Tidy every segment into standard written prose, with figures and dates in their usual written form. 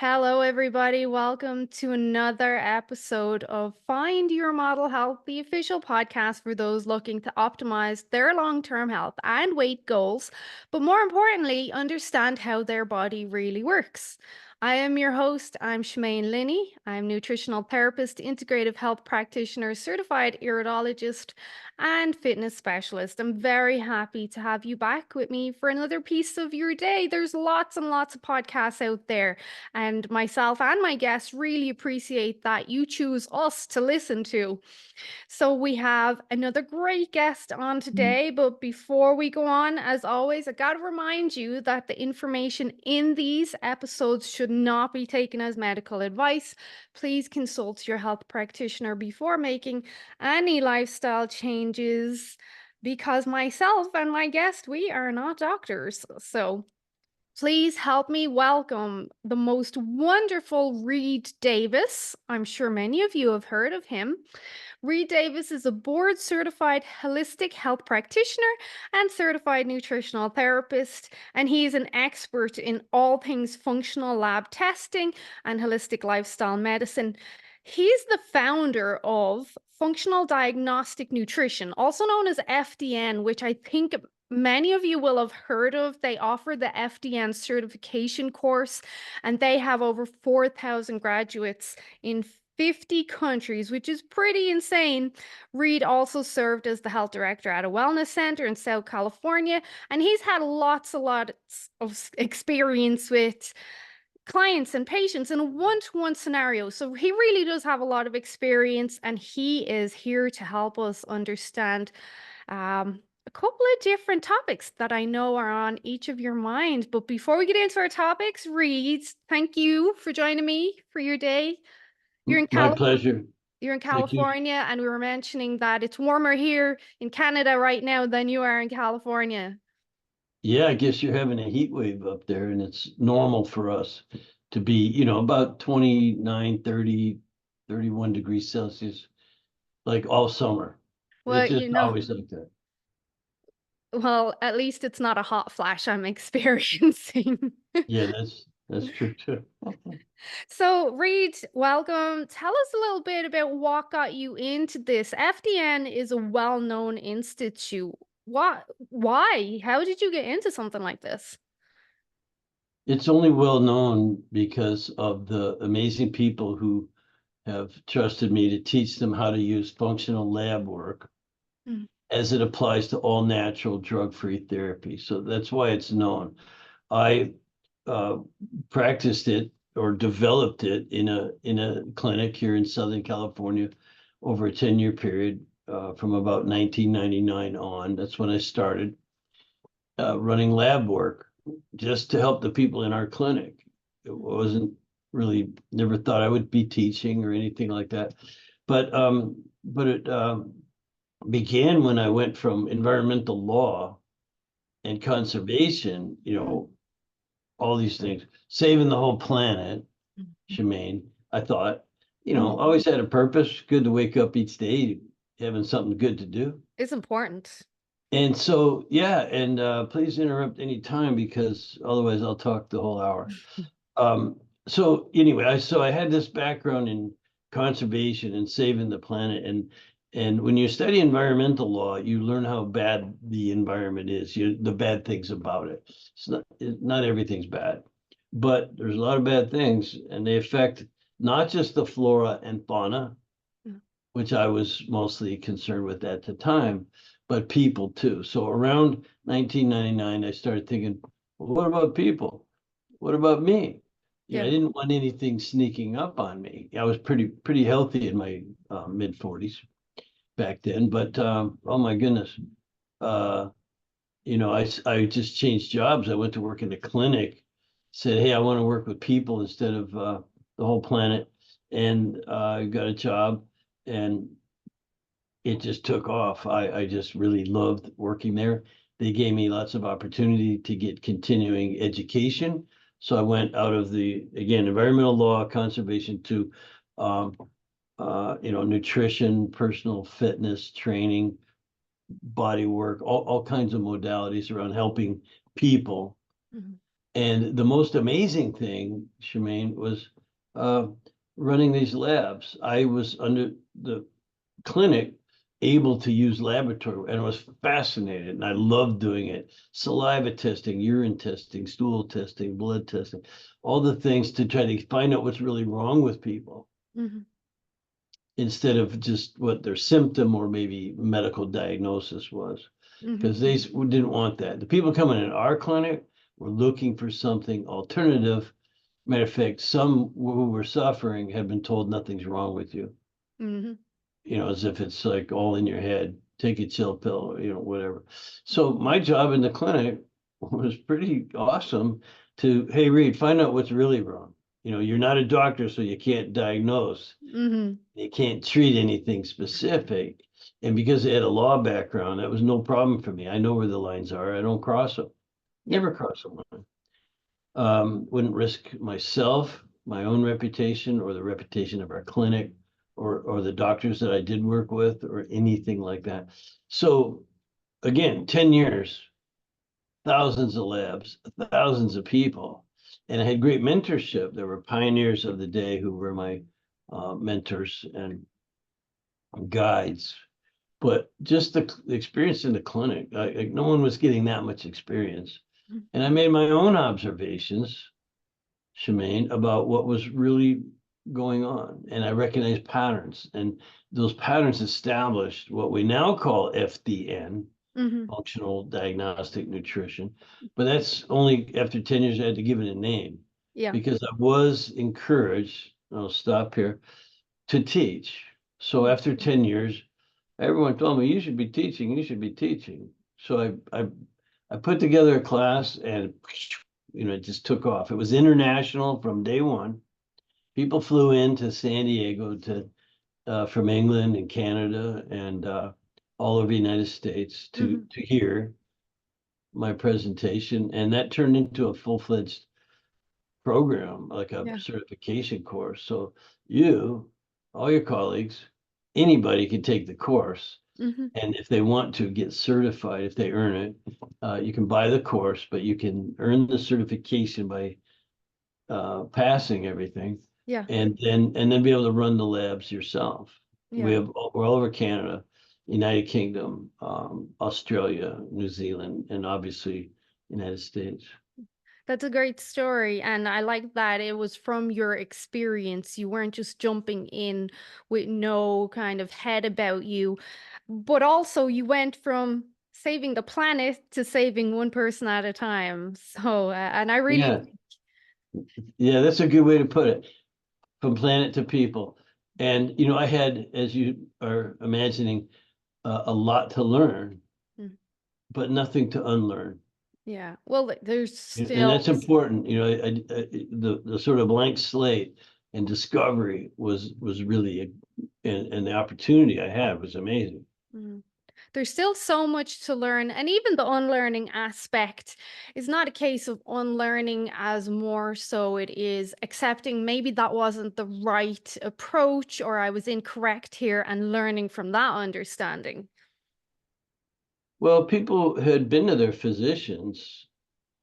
Hello, everybody. Welcome to another episode of Find Your Model Health, the official podcast for those looking to optimize their long term health and weight goals, but more importantly, understand how their body really works. I am your host. I'm Shemaine Linney. I'm nutritional therapist, integrative health practitioner, certified iridologist, and fitness specialist. I'm very happy to have you back with me for another piece of your day. There's lots and lots of podcasts out there, and myself and my guests really appreciate that you choose us to listen to. So we have another great guest on today. But before we go on, as always, I got to remind you that the information in these episodes should not be taken as medical advice. Please consult your health practitioner before making any lifestyle changes, because myself and my guest, we are not doctors. So please help me welcome the most wonderful Reed Davis. I'm sure many of you have heard of him. Reed Davis is a board certified holistic health practitioner and certified nutritional therapist, and he is an expert in all things functional lab testing and holistic lifestyle medicine. He's the founder of Functional Diagnostic Nutrition, also known as FDN, which I think many of you will have heard of. They offer the FDN certification course, and they have over 4,000 graduates in 50 countries, which is pretty insane. Reed also served as the health director at a wellness center in South California, and he's had lots of experience with clients and patients in a one-to-one scenario. So he really does have a lot of experience, and he is here to help us understand a couple of different topics that I know are on each of your minds. But before we get into our topics, Reed, thank you for joining me for your day. You're in My California. pleasure. You're in Thank you. California, and we were mentioning that it's warmer here in Canada right now than you are in California. Yeah, I guess you're having a heat wave up there, and it's normal for us to be, about 29, 30, 31 degrees Celsius, like all summer. Well, It's just always like that. at least it's not a hot flash I'm experiencing. Yeah, that's true too. So, Reed, welcome. Tell us a little bit about what got you into this. FDN is a well-known institute. What? Why? How did you get into something like this? It's only well known because of the amazing people who have trusted me to teach them how to use functional lab work Mm. as it applies to all natural drug-free therapy. So that's why it's known. I uh, practiced it or developed it in a clinic here in Southern California over a 10-year period from about 1999 on. That's when I started running lab work just to help the people in our clinic. It wasn't really, never thought I would be teaching or anything like that. But it began when I went from environmental law and conservation, all these things, saving the whole planet, Shemaine. I thought, always had a purpose. Good to wake up each day having something good to do. It's important. And so, yeah, and please interrupt any time because otherwise I'll talk the whole hour. So anyway, I had this background in conservation and saving the planet, and when you study environmental law, you learn how bad the environment is, the bad things about it. Not everything's bad, but there's a lot of bad things, and they affect not just the flora and fauna, Mm. which I was mostly concerned with at the time, but people too. So around 1999, I started thinking, well, what about people? What about me? I Yeah. didn't want anything sneaking up on me. I was pretty healthy in my mid 40s back then, but oh my goodness, uh, I just changed jobs. I went to work in a clinic, said, hey, I want to work with people instead of the whole planet, and I got a job, and it just took off. I just really loved working there. They gave me lots of opportunity to get continuing education. So I went out of again, environmental law, conservation to, nutrition, personal fitness, training, body work, all kinds of modalities around helping people Mhm. And the most amazing thing, Shemaine, was uh, running these labs. I was under the clinic able to use laboratory and I was fascinated and I loved doing it. Saliva testing, urine testing, stool testing, blood testing, all the things to try to find out what's really wrong with people Mhm. instead of just what their symptom or maybe medical diagnosis was. Mhm. Because they didn't want that. The people coming in our clinic were looking for something alternative. Matter of fact, some who were suffering had been told nothing's wrong with you, Mhm. as if it's like all in your head, take a chill pill, whatever. So my job in the clinic was pretty awesome to, hey, Reed, find out what's really wrong. You're not a doctor, so you can't diagnose. Mhm. You can't treat anything specific. And because I had a law background, that was no problem for me. I know where the lines are. I don't cross them. Yeah. Never cross them. Wouldn't risk myself, my own reputation, or the reputation of our clinic, or the doctors that I did work with, or anything like that. So again, 10 years, thousands of labs, thousands of people, and I had great mentorship. There were pioneers of the day who were my mentors and guides. But just the experience in the clinic, no one was getting that much experience. Mhm. And I made my own observations, Shemaine, about what was really going on. And I recognized patterns. And those patterns established what we now call FDN, Mhm. functional diagnostic nutrition. But that's only after 10 years, I had to give it a name Yeah. because I was encouraged, I'll stop here, to teach. So after 10 years, everyone told me, you should be teaching, you should be teaching. So I put together a class and it just took off. It was international from day one. People flew into San Diego to from England and Canada and all over the United States to Mhm. hear my presentation, and that turned into a full-fledged program, like a Yeah. certification course. So you, all your colleagues, anybody can take the course. Mhm. And if they want to get certified, if they earn it, you can buy the course, but you can earn the certification by passing everything, Yeah. and then be able to run the labs yourself. We Yeah. have we're all over Canada, United Kingdom, Australia, New Zealand, and obviously United States. That's a great story. And I like that it was from your experience. You weren't just jumping in with no kind of head about you, but also you went from saving the planet to saving one person at a time. So, and I really, Yeah, yeah, that's a good way to put it. From planet to people, and I had, as you are imagining, a lot to learn, Mm, but nothing to unlearn. yeah. Well, there's And still, that's important. The sort of blank slate and discovery was really and the opportunity I had was amazing. mm, there's still so much to learn. And even the unlearning aspect is not a case of unlearning as more so it is accepting maybe that wasn't the right approach or I was incorrect here and learning from that understanding. Well, people had been to their physicians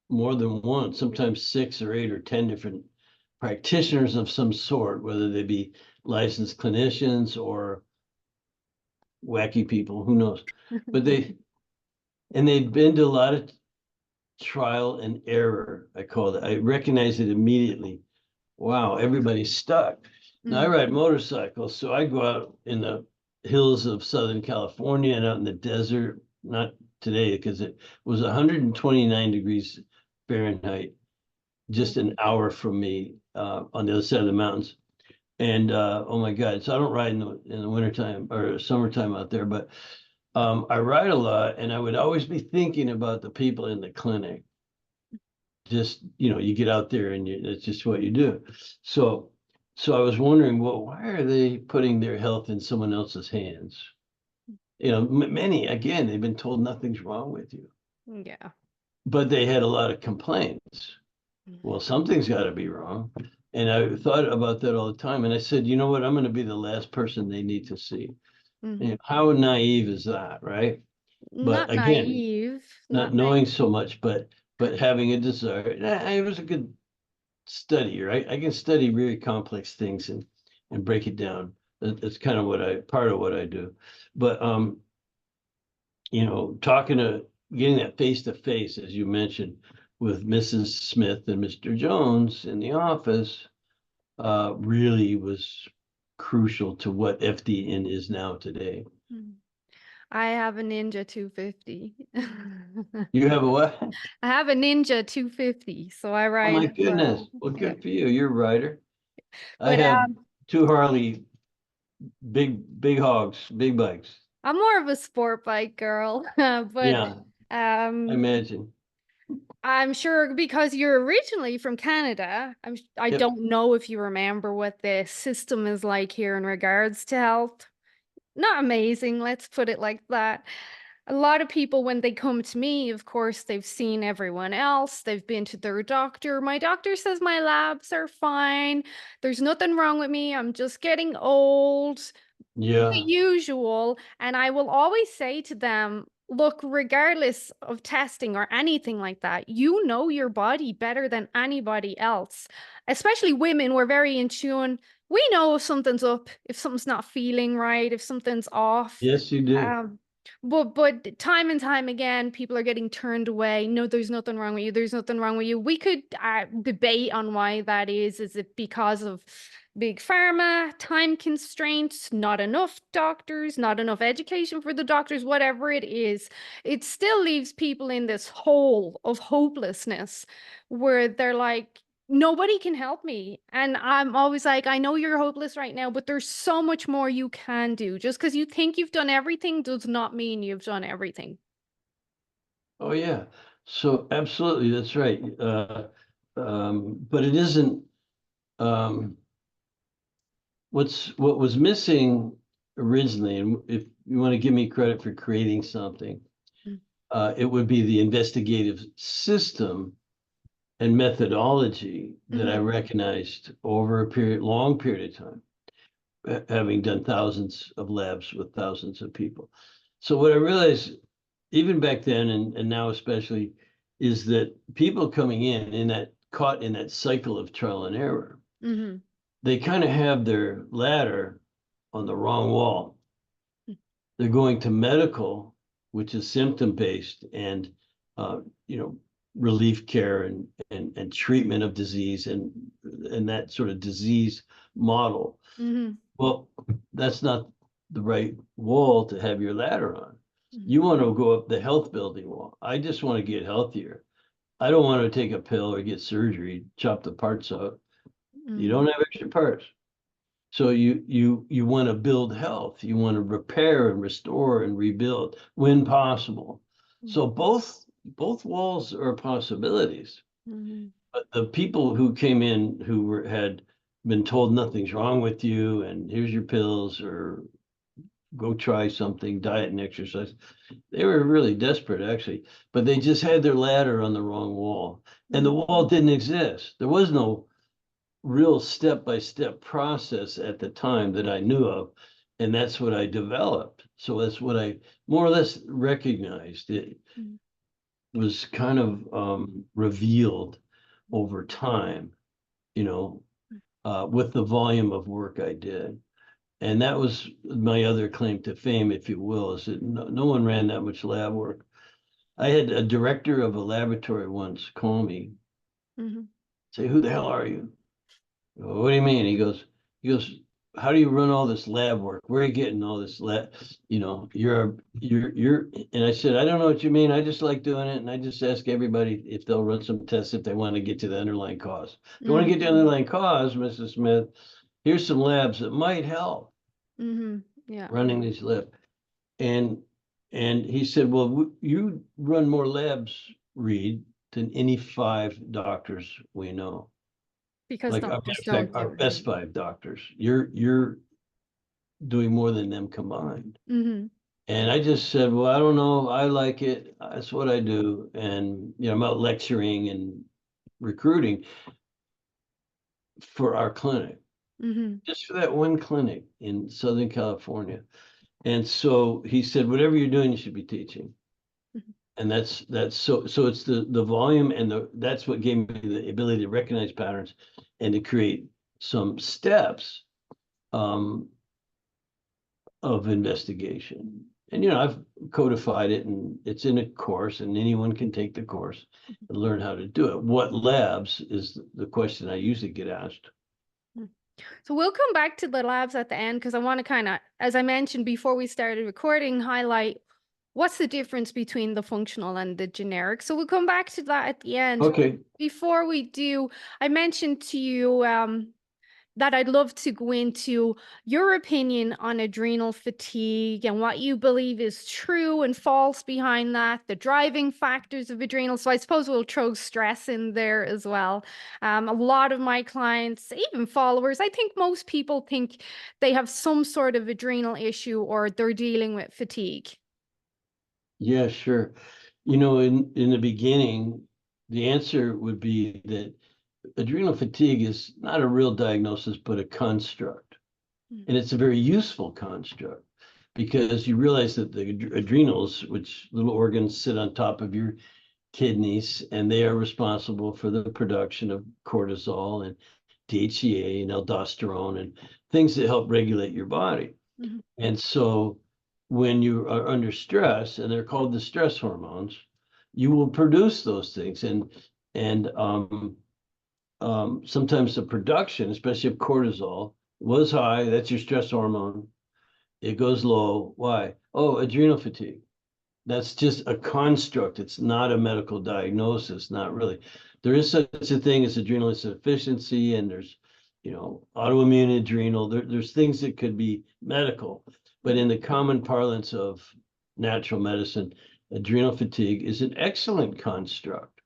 more than once, sometimes 6 or 8 or 10 different practitioners of some sort, whether they be licensed clinicians or wacky people, who knows? But they'd been to a lot of trial and error, I call it. I recognize it immediately. Wow, everybody's stuck. Now I Mhm. ride motorcycles, so I go out in the hills of Southern California and out in the desert, not today because it was 129 degrees Fahrenheit, Mm. just an hour from me on the other side of the mountains. And oh my God, so I don't ride in the wintertime or summertime out there, but I ride a lot and I would always be thinking about the people in the clinic. Just, you get out there and it's just what you do. So, so I was wondering, well, why are they putting their health in someone else's hands? Many, again, they've been told nothing's wrong with you, Yeah. but they had a lot of complaints. Well, something's got to be wrong. And I thought about that all the time. And I said, you know what? I'm going to be the last person they need to see. Mhm. And how naive is that, right? But Not again, naive, not not knowing naive. so much, but but having a desire, it was a good study, right? I can study really complex things and break it down. That's kind of part of what I do. But talking to getting that face to face, as you mentioned, with Mrs. Smith and Mr. Jones in the office, really was crucial to what FDN is now today. Mm. I have a Ninja 250. You have a what? I have a Ninja 250, so I Oh ride my as well. goodness. Well, Yeah. good for you. You're a writer. I But have two Harley, big hogs, big bikes. I'm more of a sport bike girl. But Yeah, I um imagine. I'm sure because you're originally from Canada, I Yep. don't know if you remember what the system is like here in regards to health. Not amazing, let's put it like that. A lot of people, when they come to me, of course, they've seen everyone else, they've been to their doctor. My doctor says my labs are fine. There's nothing wrong with me. I'm just getting old, the Yeah. usual. And I will always say to them, look, regardless of testing or anything like that, you know your body better than anybody else. Especially women, we're very in tune. We know if something's up, if something's not feeling right, if something's off. Yes, you do. Um, but time and time again, people are getting turned away. No, there's nothing wrong with you. There's nothing wrong with you. We could debate on why that is. Is it because of big pharma, time constraints, not enough doctors, not enough education for the doctors, whatever it is? It still leaves people in this hole of hopelessness where they're like, nobody can help me. And I'm always like, I know you're hopeless right now, but there's so much more you can do. Just because you think you've done everything does not mean you've done everything. Oh, yeah. So absolutely, that's right. But it isn't, um, what was missing originally, and if you want to give me credit for creating something, Mm. it would be the investigative system and methodology that I Mhm. recognized over long period of time, having done thousands of labs with thousands of people. So what I realized, even back then and now especially, is that people coming in that caught in that cycle of trial and error, Mhm. they kind of have their ladder on the wrong wall. They're going to medical, which is symptom based and uh, you know relief care and treatment of disease and that sort of disease model. Mhm. Well, that's not the right wall to have your ladder on. Mhm. You want to go up the health building wall. I just want to get healthier. I don't want to take a pill or get surgery, chop the parts out. You Mhm. don't have extra parts. So you want to build health. You want to repair and restore and rebuild when possible. So both walls are possibilities. Mhm. But the people who came in who had been told nothing's wrong with you and here's your pills or go try something, diet and exercise. They were really desperate actually, but they just had their ladder on the wrong wall. And the Mhm. wall didn't exist. There was no real step-by-step process at the time that I knew of. And that's what I developed. So that's what I more or less recognized. It Mhm. was kind of revealed over time, you know, with the volume of work I did. And that was my other claim to fame, if you will, is that no one ran that much lab work. I had a director of a laboratory once call me, Mhm. say, "Who the hell are you?" What do you mean? He goes, how do you run all this lab work? Where are you getting all this lab? You're, and I said, I don't know what you mean. I just like doing it. And I just ask everybody if they'll run some tests if they want to get to the underlying cause. If you want to Mhm. get to the underlying cause, Mrs. Smith, here's some labs that might help Mhm. Yeah. running these labs. And, and he said, well, you run more labs, Reed, than any five doctors we know. Because Like, a matter doctors of fact, don't our do best everything. five doctors, you're doing more than them combined. Mhm. And I just said, well, I don't know. I like it. That's what I do. And, I'm out lecturing and recruiting for our clinic, Mhm. just for that one clinic in Southern California. And so he said, whatever you're doing, you should be teaching. And so it's the volume and that's what gave me the ability to recognize patterns and to create some steps um, of investigation. And I've codified it and it's in a course and anyone can take the course and learn how to do it. What labs is the question I usually get asked. Mm. So we'll come back to the labs at the end because I want to kind of, as I mentioned before we started recording, highlight what's the difference between the functional and the generic. So we'll come back to that at the end. Okay. Before we do, I mentioned to you that I'd love to go into your opinion on adrenal fatigue and what you believe is true and false behind that, the driving factors of adrenal. So I suppose we'll throw stress in there as well. A lot of my clients, even followers, I think most people think they have some sort of adrenal issue or they're dealing with fatigue. Yeah, sure. In the beginning, the answer would be that adrenal fatigue is not a real diagnosis, but a construct. Mm. And it's a very useful construct because you realize that the adrenals, which little organs sit on top of your kidneys, and they are responsible for the production of cortisol and DHEA and aldosterone and things that help regulate your body. Mhm. And so when you are under stress, and they're called the stress hormones, you will produce those things. And sometimes the production, especially of cortisol, was high. That's your stress hormone. It goes low. Why? Oh, adrenal fatigue. That's just a construct. It's not a medical diagnosis, not really. There is such a thing as adrenal insufficiency, and there's, autoimmune adrenal. There's things that could be medical, but in the common parlance of natural medicine, adrenal fatigue is an excellent construct.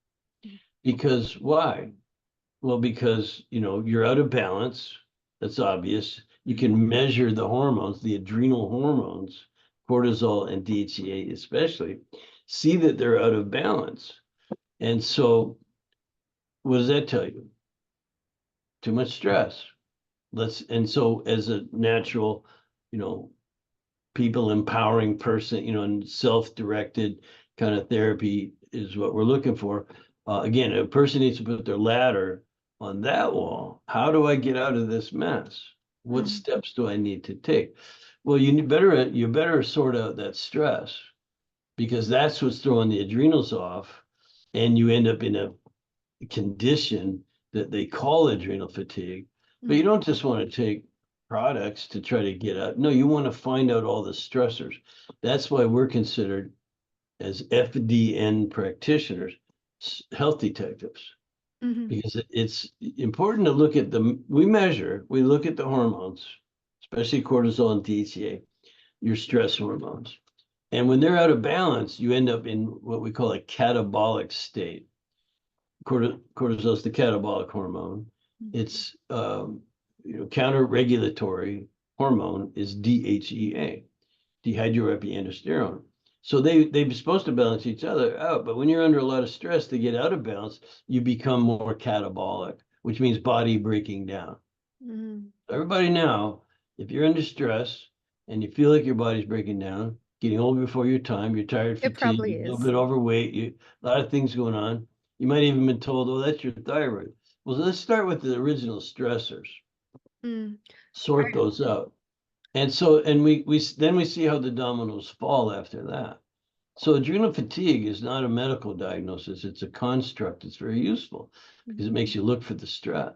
Because why? Well, because you're out of balance. That's obvious. You can measure the hormones, the adrenal hormones, cortisol and DHEA especially, see that they're out of balance. And so what does that tell you? Too much stress. And so as a natural, you know, people empowering person, and self-directed kind of therapy is what we're looking for. Again, a person needs to put their ladder on that wall. How do I get out of this mess? What Mhm. steps do I need to take? Well, you better sort out that stress because that's what's throwing the adrenals off, and you end up in a condition that they call adrenal fatigue. But you Mhm. don't just want to take products to try to get out. No, you want to find out all the stressors. That's why we're considered as FDN practitioners, health detectives, Mhm. because it's important to look at we look at the hormones, especially cortisol and DHEA, your stress hormones. And when they're out of balance, you end up in what we call a catabolic state. Cortisol is the catabolic hormone. It's counter-regulatory hormone is DHEA, dehydroepiandrosterone. So they're supposed to balance each other out, but when you're under a lot of stress to get out of balance, you become more catabolic, which means body breaking down. Mhm. Everybody now, if you're under stress and you feel like your body's breaking down, getting old before your time, you're tired, It fatigued, probably a little is. bit overweight, a lot of things going on. You might even been told, oh, that's your thyroid. Well, let's start with the original stressors, Mm. sort those out. And we see how the dominoes fall after that. So adrenal fatigue is not a medical diagnosis. It's a construct. It's very useful because it makes you look for the stress.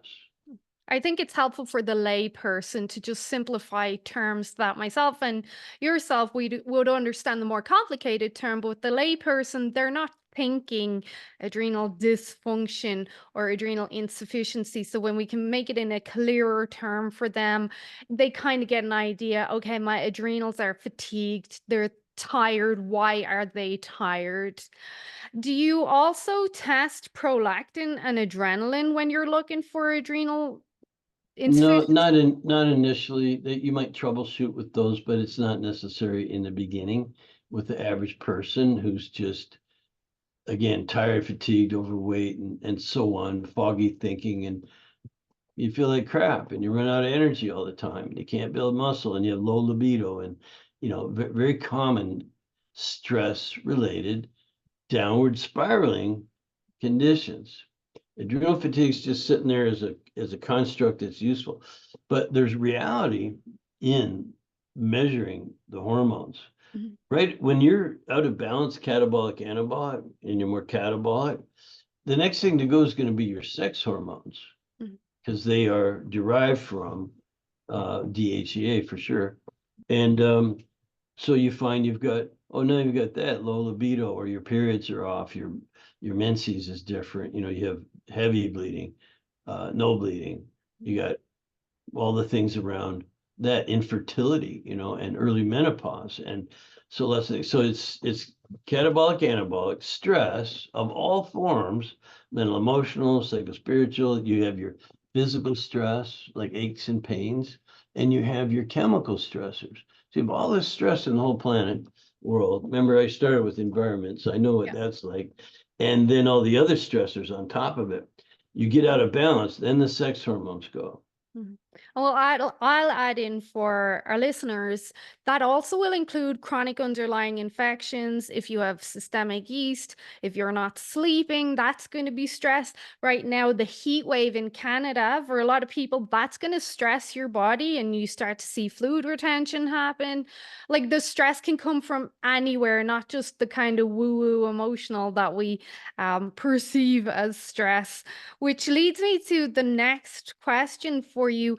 I think it's helpful for the lay person to just simplify terms that myself and yourself would understand the more complicated term, but with the lay person, they're not thinking adrenal dysfunction or adrenal insufficiency. So when we can make it in a clearer term for them, they kind of get an idea. Okay, my adrenals are fatigued. They're tired. Why are they tired? Do you also test prolactin and adrenaline when you're looking for adrenal No, insufficiency? not initially. That you might troubleshoot with those, but it's not necessary in the beginning with the average person who's just again tired, fatigued, overweight, and so on, foggy thinking, and you feel like crap, and you run out of energy all the time, and you can't build muscle, and you have low libido, and very common stress related downward spiraling conditions. Adrenal fatigue is just sitting there as a construct that's useful, but there's reality in measuring the hormones. Mhm. Right when you're out of balance, catabolic, anabolic, and you're more catabolic, the next thing to go is going to be your sex hormones Mhm. because they are derived from DHEA for sure. And so you find you've got, oh, now you've got that low libido, or your periods are off, your menses is different. You have heavy bleeding, no bleeding. You got all the things around that, infertility, and early menopause. And so let's say, so it's catabolic, anabolic, stress of all forms, mental, emotional, psychospiritual. You have your physical stress, like aches and pains, and you have your chemical stressors. So you have all this stress in the whole planet world. Remember, I started with environment, so I know what Yeah. that's like. And then all the other stressors on top of it. You get out of balance, then the sex hormones go. Mhm. Well, I'll add in for our listeners that also will include chronic underlying infections. If you have systemic yeast, if you're not sleeping, that's going to be stress. Right now, the heat wave in Canada, for a lot of people, that's going to stress your body and you start to see fluid retention happen. Like the stress can come from anywhere, not just the kind of woo woo emotional that we perceive as stress. Which leads me to the next question for you.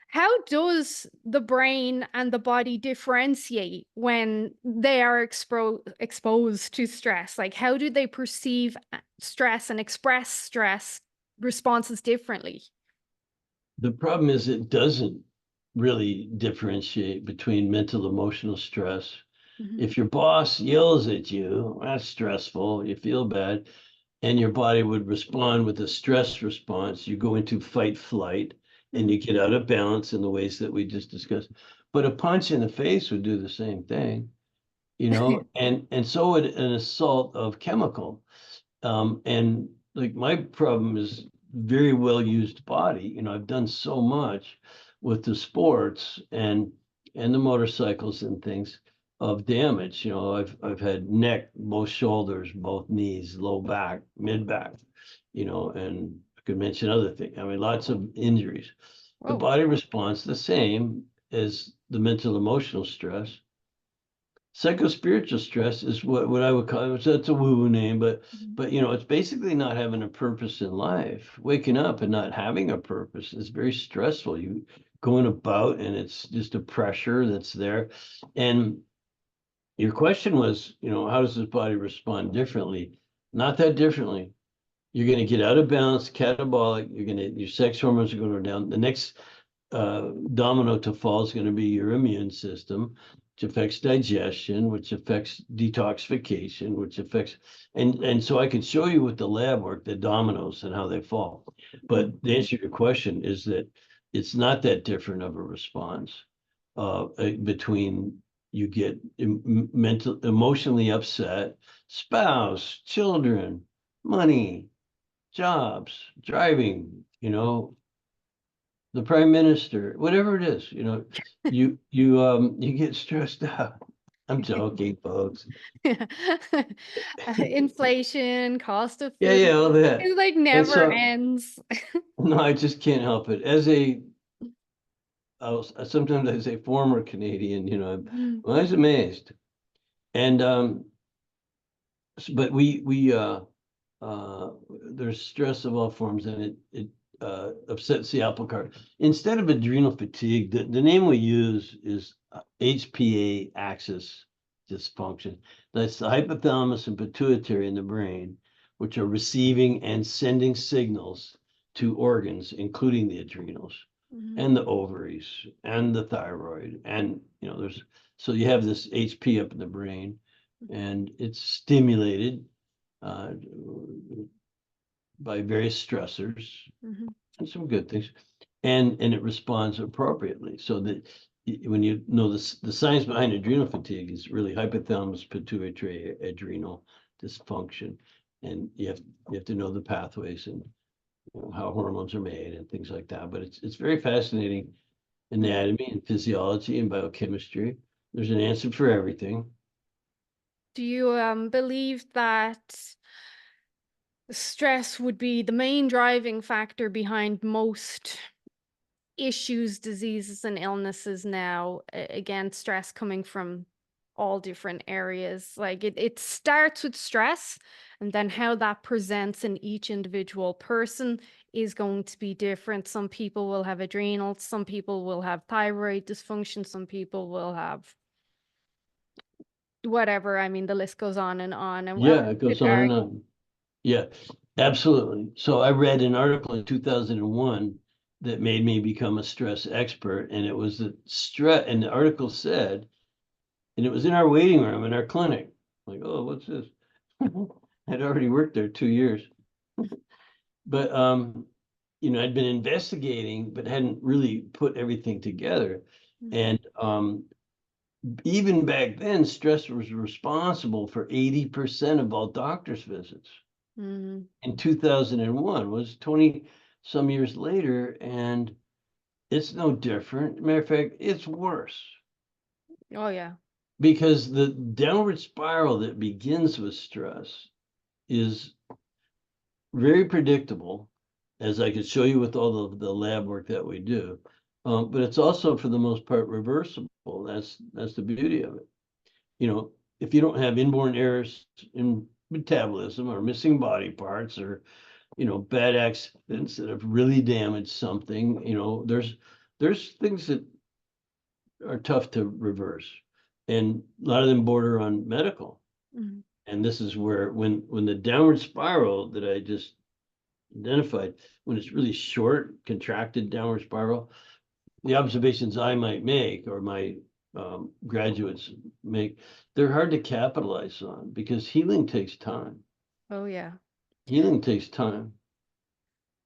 How does the brain and the body differentiate when they are exposed to stress? Like, how do they perceive stress and express stress responses differently? The problem is it doesn't really differentiate between mental, emotional stress. Mhm. If your boss yells at you, that's stressful, you feel bad, and your body would respond with a stress response. You go into fight, flight, and Mhm. you get out of balance in the ways that we just discussed. But a punch in the face would do the same thing, and so would an assault of chemical. And like my problem is very well used body. I've done so much with the sports and the motorcycles and things of damage. I've had neck, both shoulders, both knees, low back, mid back, and I could mention other things. I mean, lots of injuries. The Oh. body responds the same as the mental emotional stress. Psychospiritual stress is what I would call it. So that's a woo-woo name, but Mhm. but it's basically not having a purpose in life. Waking up and not having a purpose is very stressful. You going about and it's just a pressure that's there. And your question was, how does this body respond differently? Not that differently. You're going to get out of balance, catabolic. Your sex hormones are going to go down. The next domino to fall is going to be your immune system, which affects digestion, which affects detoxification, which affects, and so I could show you with the lab work the dominoes and how they fall. Mhm. But the answer to your question is that it's not that different of a response between you get mental, emotionally upset, spouse, children, money, jobs, driving, the prime minister, whatever it is, you get stressed out. I'm joking, folks. Inflation, cost of Yeah, food, yeah, all that. it like And never so, ends. no, I just can't help it. Sometimes as a former Canadian, Mhm. I was amazed. And but uh, there's stress of all forms, and it upsets the apple cart. Instead of adrenal fatigue, the name we use is HPA axis dysfunction. That's the hypothalamus and pituitary in the brain, which are receiving and sending signals to organs, including the adrenals Mhm. and the ovaries and the thyroid. And there's so you have this HP up in the brain, and it's stimulated uh, by various stressors Mhm. and some good things, and it responds appropriately. So that when you know the science behind adrenal fatigue is really hypothalamus pituitary adrenal dysfunction, and you have to know the pathways and how hormones are made and things like that. But it's very fascinating Mhm. anatomy and physiology and biochemistry. There's an answer for everything. Do you believe that stress would be the main driving factor behind most issues, diseases, and illnesses now? Again, stress coming from all different areas. Like it starts with stress, and then how that presents in each individual person is going to be different. Some people will have adrenal, some people will have thyroid dysfunction, some people will have whatever. I mean, the list goes on and on. And Yeah, it we goes could on and argue. on. Yeah, absolutely. So I read an article in 2001 that made me become a stress expert, and it was the stress, and the article said, and it was in our waiting room in our clinic. Like, oh, what's this? I'd already worked there 2 years, but I'd been investigating, but hadn't really put everything together. Mhm, And even back then, stress was responsible for 80% of all doctor's visits. mhm. In 2001 was 20 some years later, and it's no different. Matter of fact, it's worse Oh yeah. because the downward spiral that begins with stress is very predictable, as I could show you with all the lab work that we do. But it's also, for the most part, reversible. That's the beauty of it. You know, if you don't have inborn errors in metabolism or missing body parts or bad accidents that have really damaged something, there's things that are tough to reverse, and a lot of them border on medical. Mhm. And this is where, when the downward spiral that I just identified, when it's really short, contracted downward spiral, the observations I might make, or my graduates make, they're hard to capitalize on because healing takes time. Oh yeah. Healing takes time.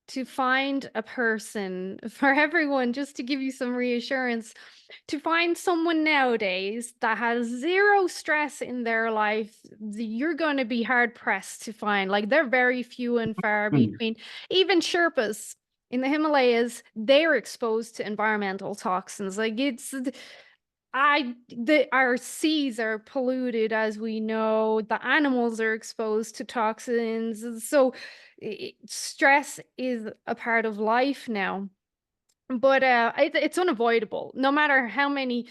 To find a person for everyone, just to give you some reassurance, to find someone nowadays that has zero stress in their life, you're going to be hard pressed to find. Like they're very few and far Hmm. between. Even Sherpas in the Himalayas, they're exposed to environmental toxins. Like our seas are polluted, as we know. The animals are exposed to toxins. And so stress is a part of life now. But it's unavoidable. No matter how many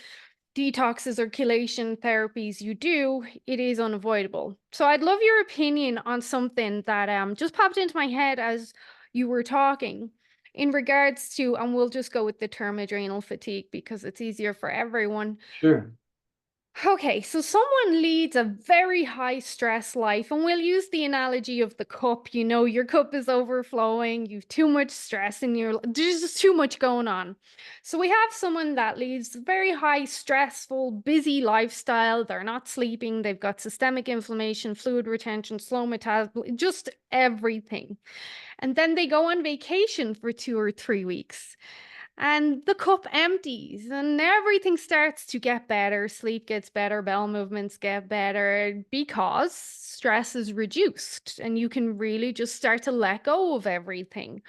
detoxes or chelation therapies you do, it is unavoidable. So I'd love your opinion on something that just popped into my head as you were talking in regards to, and we'll just go with the term adrenal fatigue because it's easier for everyone. Sure. Okay, so someone leads a very high stress life, and we'll use the analogy of the cup. You know, your cup is overflowing, you've too much stress in there's just too much going on. So we have someone that leads a very high, stressful, busy lifestyle. They're not sleeping, they've got systemic inflammation, fluid retention, slow metabolism, just everything. And then they go on vacation for 2 or 3 weeks and the cup empties and everything starts to get better. Sleep gets better, bowel movements get better because stress is reduced and you can really just start to let go of everything.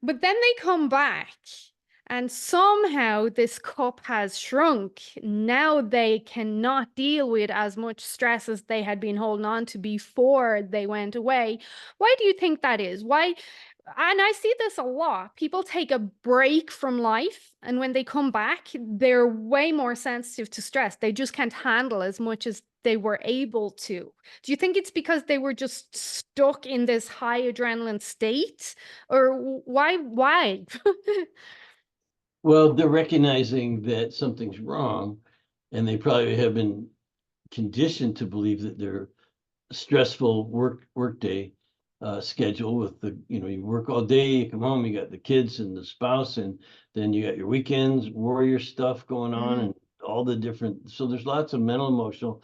But then they come back and somehow this cup has shrunk. Now they cannot deal with as much stress as they had been holding on to before they went away. Why do you think that is? Why? And I see this a lot. People take a break from life, and when they come back, they're way more sensitive to stress. They just can't handle as much as they were able to. Do you think it's because they were just stuck in this high adrenaline state? Or why? Why? Well, they're recognizing that something's wrong, and they probably have been conditioned to believe that their stressful workday schedule, with you work all day, you come home, you got the kids and the spouse, and then you got your weekends, warrior stuff going on, Mhm, and all the different. So there's lots of mental, emotional,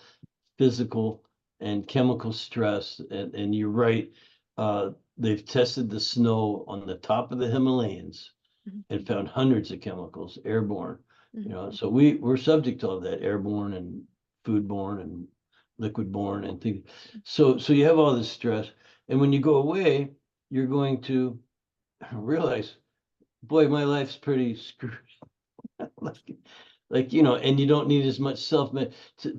physical, and chemical stress. And you're right. They've tested the snow on the top of the Himalayas mhm, and found hundreds of chemicals airborne. mhm, So we're subject to all that, airborne and foodborne and liquid-borne and things. So you have all this stress, and when you go away, you're going to realize, boy, my life's pretty screwed. like Like, and you don't need as much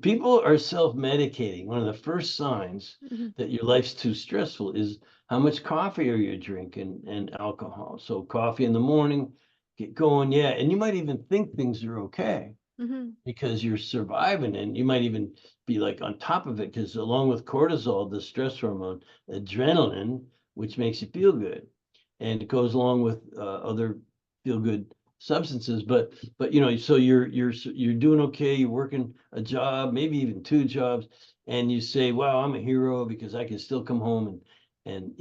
people are self-medicating. One of the first signs Mhm, that your life's too stressful is how much coffee are you drinking and alcohol. So coffee in the morning, get going, yeah. And you might even think things are okay mhm, because you're surviving, and you might even be like on top of it because along with cortisol, the stress hormone, adrenaline, which makes you feel good, and it goes along with other feel good substances. But so you're doing okay. You're working a job, maybe even two jobs, and you say, "Wow, I'm a hero because I can still come home and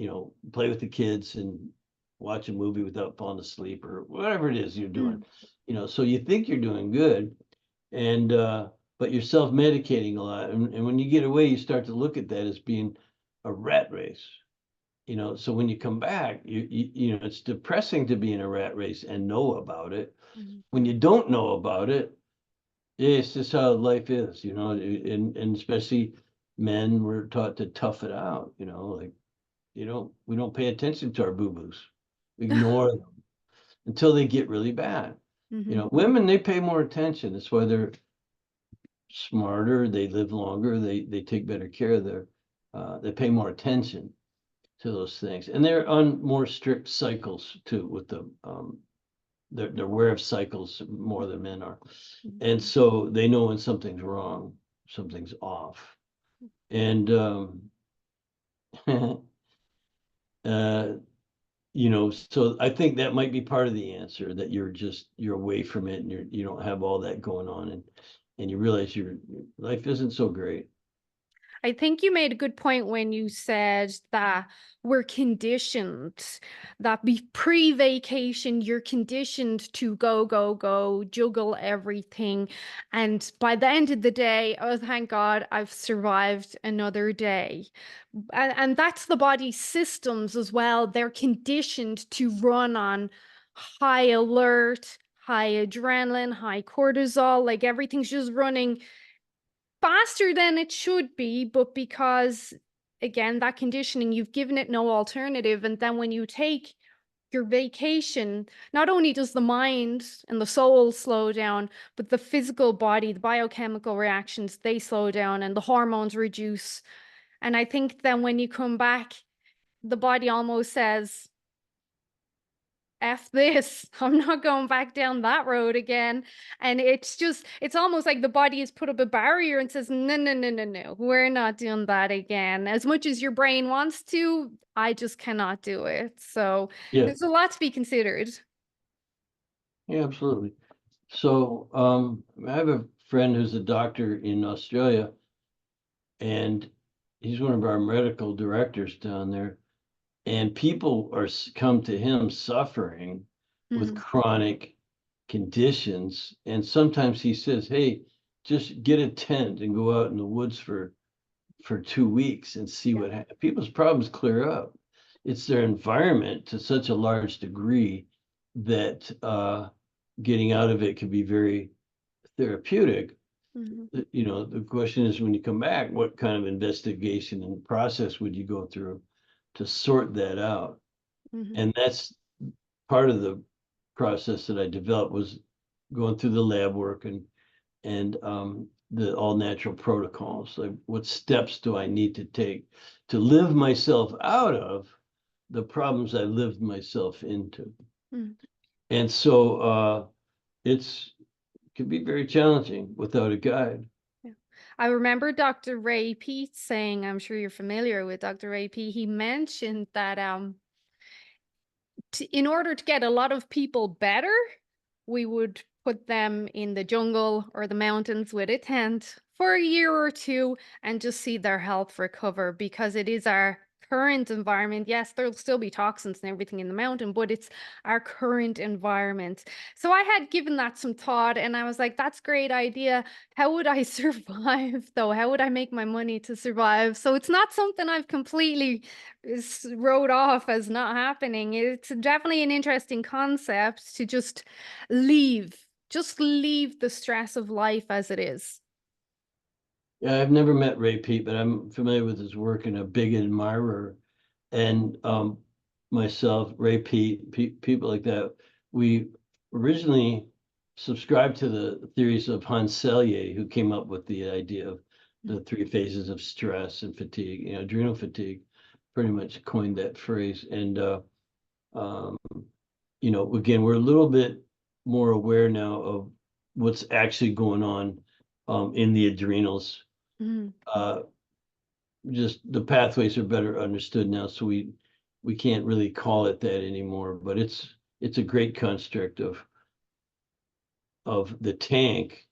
play with the kids and watch a movie without falling asleep or whatever it is you're doing." mm, So you think you're doing good, and but you're self-medicating a lot, and when you get away you start to look at that as being a rat race. So when you come back, it's depressing to be in a rat race and know about it. mhm. When you don't know about it, it's just how life is, and especially men were taught to tough it out, like we don't pay attention to our boo-boos. We ignore them until they get really bad. Mhm, Women, they pay more attention. That's why they're smarter, they live longer, they take better care of they pay more attention to those things. And they're on more strict cycles too with they're aware of cycles more than men are. mhm. And so they know when something's wrong, something's off. And uh so I think that might be part of the answer, that you're away from it and you don't have all that going on, and you realize your life isn't so great. I think you made a good point when you said that we're conditioned, that pre-vacation, you're conditioned to go, go, go, juggle everything. And by the end of the day, oh, thank God, I've survived another day. And that's the body's systems as well. They're conditioned to run on high alert, high adrenaline, high cortisol, like everything's just running faster than it should be, but because again, that conditioning, you've given it no alternative. And then when you take your vacation, not only does the mind and the soul slow down, but the physical body, the biochemical reactions, they slow down and the hormones reduce. And I think then when you come back, the body almost says, F this. I'm not going back down that road again. And it's almost like the body has put up a barrier and says, no, no, no, no, no, we're not doing that again. As much as your brain wants to, I just cannot do it. So Yeah, there's a lot to be considered. yeah, absolutely. So, I have a friend who's a doctor in Australia, and he's one of our medical directors down there. And people come to him suffering with Mhm. chronic conditions. And sometimes he says, "Hey, just get a tent and go out in the woods for 2 weeks and see Yeah. what happens." People's problems clear up. It's their environment to such a large degree that getting out of it can be very therapeutic. Mhm. The question is, when you come back, what kind of investigation and process would you go through to sort that out? Mhm. And that's part of the process that I developed, was going through the lab work and the all natural protocols. Like, what steps do I need to take to live myself out of the problems I lived myself into? Mhm. And so it's can be very challenging without a guide. Yeah. I remember Dr. Ray Peat saying, I'm sure you're familiar with Dr. Ray Peat, he mentioned that in order to get a lot of people better, we would put them in the jungle or the mountains with a tent for a year or two and just see their health recover because it is our current environment. Yes, there'll still be toxins and everything in the mountain, but it's our current environment. So I had given that some thought and I was like, that's a great idea. How would I survive though? How would I make my money to survive? So it's not something I've completely wrote off as not happening. It's definitely an interesting concept to just leave the stress of life as it is. Yeah, I've never met Ray Peat, but I'm familiar with his work and a big admirer. And myself, Ray Peat, people like that, we originally subscribe to the theories of Hans Selye, who came up with the idea of the three phases of stress and fatigue. Adrenal fatigue, pretty much coined that phrase. And um, again, we're a little bit more aware now of what's actually going on in the adrenals. Mhm. Uh, just the pathways are better understood now, so we can't really call it that anymore. But it's a great construct of the tank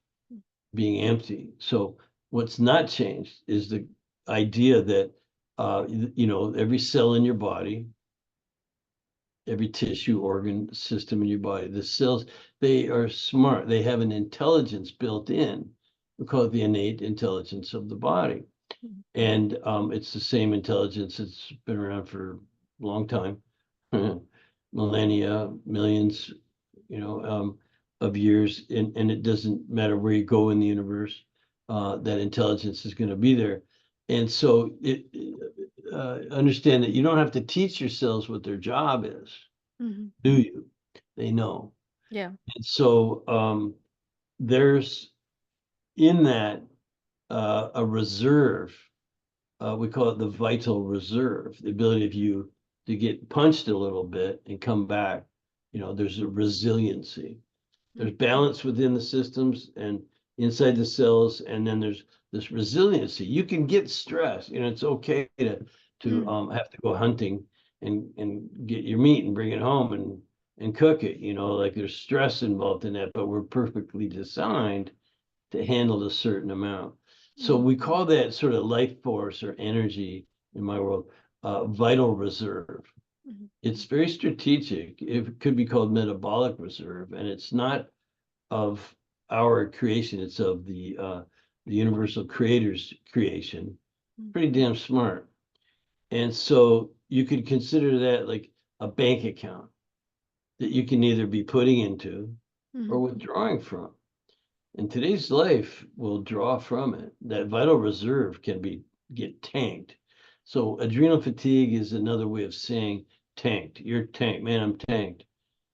being empty. So what's not changed is the idea that every cell in your body, every tissue, organ, system in your body, the cells, they are smart. They have an intelligence built in. We call it the innate intelligence of the body. And it's the same intelligence that's been around for a long time, millennia, millions, of years, and it doesn't matter where you go in the universe, that intelligence is going to be there. And so understand that you don't have to teach yourselves what their job is, Mhm. do you? They know. Yeah. And so there's in that a reserve. We call it the vital reserve, the ability of you to get punched a little bit and come back. There's a resiliency. There's Mhm. balance within the systems and inside the cells, and then there's this resiliency. You can get stressed. It's okay to Mhm. have to go hunting and get your meat and bring it home and cook it. Like there's stress involved in that, but we're perfectly designed to handle a certain amount. So Mhm. we call that sort of life force or energy in my world, vital reserve. Mhm. It's very strategic. It could be called metabolic reserve, and it's not of our creation. It's of the universal creator's creation. Mhm. Pretty damn smart. And so you could consider that like a bank account that you can either be putting into or Mhm. withdrawing from. And today's life will draw from it. That vital reserve can get tanked. So adrenal fatigue is another way of saying tanked. You're tanked, man. I'm tanked.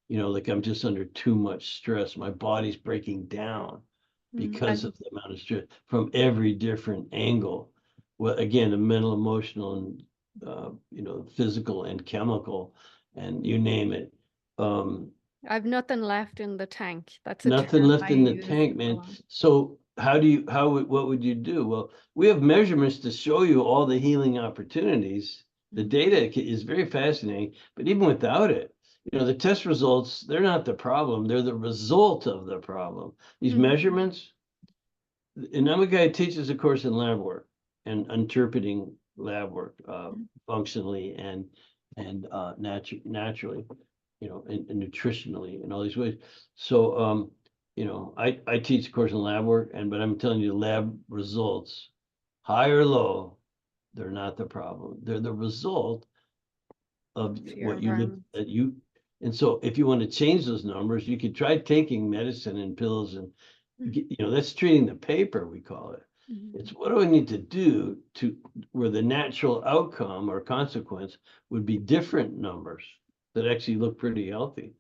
Like I'm just under too much stress. My body's breaking down Mhm. because of And the amount of stress from every different angle. Well, again, the mental, emotional, and physical and chemical, and you name it. Um, I've nothing left in the tank. That's a Nothing term left I in the use tank, a man. lot. So what would you do? Well, we have measurements to show you all the healing opportunities. The Mhm. data is very fascinating, but even without it, the test results, they're not the problem. They're the result of the problem. These Mhm. measurements, and I'm a guy who teaches a course in lab work and interpreting lab work functionally and naturally, and nutritionally and all these ways. So I teach a course in lab work, but I'm telling you, lab results, high or low, they're not the problem. They're the result of Of your what you live environment. that you. And so if you want to change those numbers, you could try taking medicine and pills and Mhm. that's treating the paper, we call it. It's Mhm. what do I need to do to where the natural outcome or consequence would be different numbers that actually look pretty healthy.